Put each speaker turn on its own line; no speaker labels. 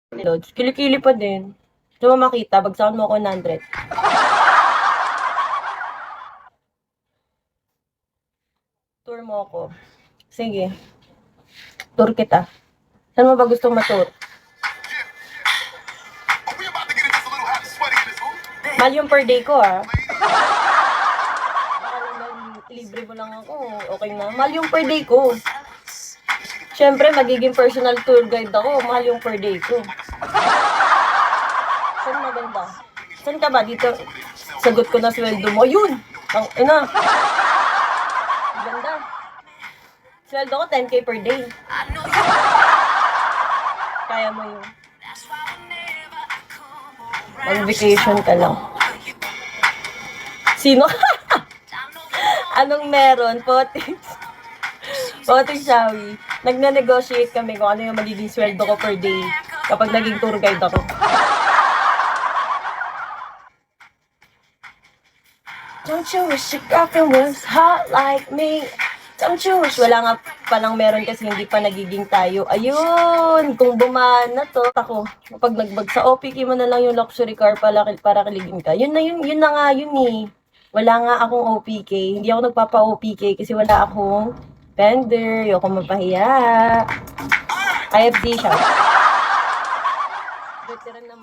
Lods, kilikili pa din. Gusto mo makita, bagsakan mo ako 100. Tour mo ako. Sige. Tour kita. Saan mo ba gustong matour? Mahal yung per day ko, ah. Baka naman, libre mo lang ako. Okay na. Mahal yung per day ko. Siyempre, magiging personal tour guide ako. Mahal yung per day ko. Saan maganda? Saan ka ba? Dito, sagot ko na sweldo mo. Yun! Ang ina. Ganda. Sweldo ko 10K per day. Kaya mo yun. Mag-vacation ka lang. Sino? Anong meron? Poting. Poting Shawi. Nagna-negotiate kami kung ano yung magiging sweldo ko per day kapag naging tour guide ako. Don't you wish your girlfriend was hot like me? Don't you wish? Wala nga palang meron kasi hindi pa nagiging tayo. Ayun! Kung bumana to, ako, kapag nagbag sa OPK mo na lang yung luxury car para kiligin ka. Yun na nga yun eh. Wala nga akong OPK. Hindi ako nagpapa-OPK kasi wala akong vendor. Ayoko mapahiya. IFD siya. Veteran naman.